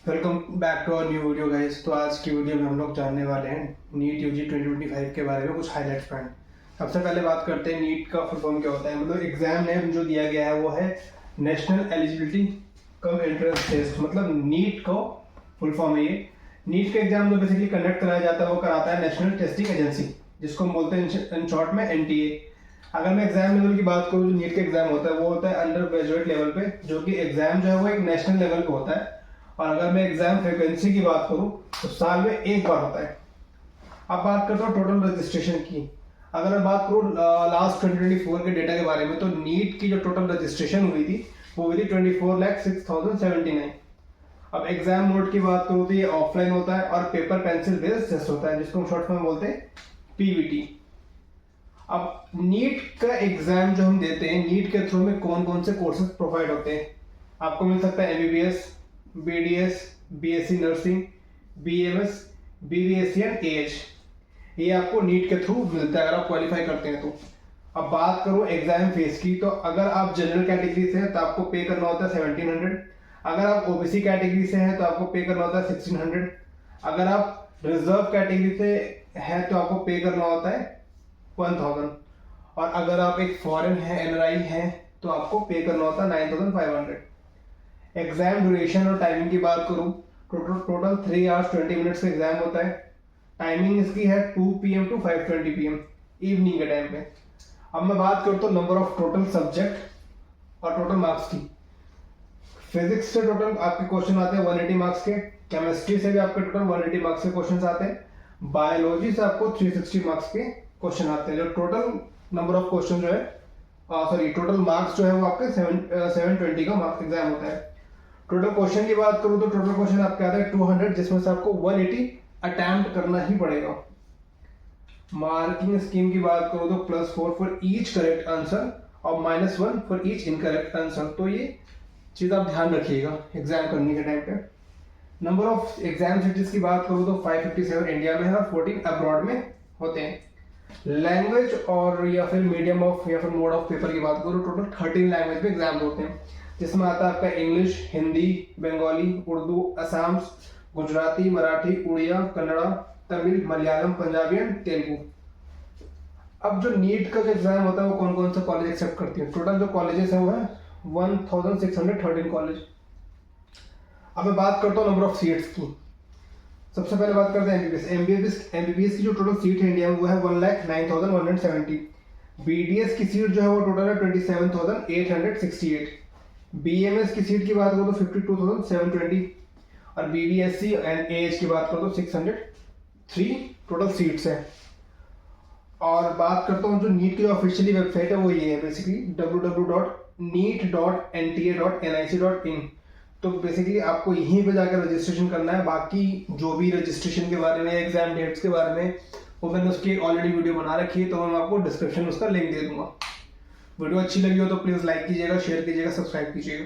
Welcome back to our new video guys. तो आज की वीडियो में हम लोग जानने वाले हैं नीट यूजी 2025 के बारे में कुछ हाईलाइट्स पॉइंट। सबसे पहले बात करते हैं नीट का फुल फॉर्म क्या होता है। मतलब एग्जाम नेम जो दिया गया है वो है national eligibility cum entrance test. मतलब नीट को फुल फॉर्म है ये। नीट का एग्जाम जो बेसिकली कंडक्ट कराया जाता है वो कराता है नेशनल टेस्टिंग एजेंसी, जिसको हम बोलते हैं इन शॉर्ट में NTA। अगर मैं एग्जाम लेवल की बात करूँ, जो नीट का एग्जाम होता है वो होता है अंडर ग्रेजुएट लेवल पे, जो कि एग्जाम जो है वो एक नेशनल लेवल पे होता है। और अगर मैं एग्जाम फ्रीक्वेंसी की बात करूं तो साल में एक बार होता है। अब बात करता हूँ टोटल रजिस्ट्रेशन की। अगर मैं बात करूं लास्ट 2024 के डेटा के बारे में, तो नीट की जो टोटल रजिस्ट्रेशन हुई थी वो हुई थी 24,06,079। अब एग्जाम मोड की बात करूं तो ये ऑफलाइन होता है और पेपर पेंसिल बेस्ड टेस्ट होता है, जिसको हम शॉर्ट फॉर्म बोलते हैं PVT। अब नीट का एग्जाम जो हम देते हैं, नीट के थ्रू में कौन कौन से कोर्सेज प्रोवाइड होते हैं। आपको मिल सकता है MBBS, BDS, BSc nursing, BMS, BVSc and AH। ये आपको नीट के थ्रू मिलता है अगर आप क्वालिफाई करते हैं तो। अब बात करूं एग्जाम फीस की, तो अगर आप जनरल कैटेगरी से हैं तो आपको पे करना होता है 1700। अगर आप OBC कैटेगरी से हैं तो आपको पे करना होता है 1600। अगर आप रिजर्व कैटेगरी से हैं तो आपको पे करना होता है 1000। और अगर आप एक फॉरेन है, NRI हैं, तो आपको पे करना होता है 9500। एग्जाम ड्यूरेशन और टाइमिंग की बात करूं, टोटल 3 hours 20 minutes का एग्जाम होता है। टाइमिंग इसकी है 2 PM to 5:20 PM इवनिंग के टाइम पे। अब मैं बात करता हूँ नंबर ऑफ टोटल सब्जेक्ट और टोटल मार्क्स की। फिजिक्स से टोटल आपके क्वेश्चन आते हैं 180 मार्क्स के। केमिस्ट्री से भी आपके टोटल 180 मार्क्स के क्वेश्चन आते हैं। बायोलॉजी से आपको 360 मार्क्स के क्वेश्चन आते हैं। जो टोटल नंबर ऑफ क्वेश्चन जो है टोटल मार्क्स जो है वो आपके 720 का मार्क्स एग्जाम होता है। टोटल क्वेश्चन की बात करूं तो टोटल क्वेश्चन आपके आता है 200, जिसमें से आपको 180 अटेम्प्ट करना ही पड़ेगा। मार्किंग स्कीम की बात करूं तो +4 फॉर ईच करेक्ट आंसर और -1 फॉर ईच इनकरेक्ट आंसर। तो ये चीज आप ध्यान रखिएगा एग्जाम करने के टाइम पे। नंबर ऑफ एग्जाम सिटीज की बात करूं तो 557 इंडिया में है और 14 अब्रॉड में होते हैं। लैंग्वेज और या फिर मीडियम ऑफ या फिर मोड ऑफ पेपर की बात करूं, टोटल 13 लैंग्वेज में एग्जाम होते हैं, जिसमें आता है आपका इंग्लिश, हिंदी, बंगाली, उर्दू, असम, गुजराती, मराठी, उड़िया, कन्नड़ा, तमिल, मलयालम, पंजाबी एंड तेलुगु। अब जो नीट का जो एग्जाम होता है वो कौन कौन से कॉलेज एक्सेप्ट करती है। टोटल जो कॉलेजेस है वो है 1613 कॉलेज। अब मैं बात करता हूँ नंबर ऑफ सीट्स की। सबसे पहले बात करते हैं MBBS की जो टोटल सीट है इंडिया में वो है 1,09,170। BDS की सीट जो है वो टोटल है 27,868। BMS की सीट की बात करो तो 52,720 और BBSc एंड AH की बात करो तो 603 टोटल सीट्स हैं। और बात करता हूँ जो नीट की जो ऑफिशियली वेबसाइट है वो ये है बेसिकली www.neet.nica.in। तो बेसिकली आपको यहीं पे जाकर रजिस्ट्रेशन करना है। बाकी जो भी रजिस्ट्रेशन के बारे में, एग्जाम डेट्स के बारे में, वो मैंने उसकी ऑलरेडी वीडियो बना रखी है, तो मैं आपको डिस्क्रिप्शन में उसका लिंक दे दूंगा। वीडियो अच्छी लगी हो तो प्लीज़ लाइक कीजिएगा, शेयर कीजिएगा, सब्सक्राइब कीजिएगा।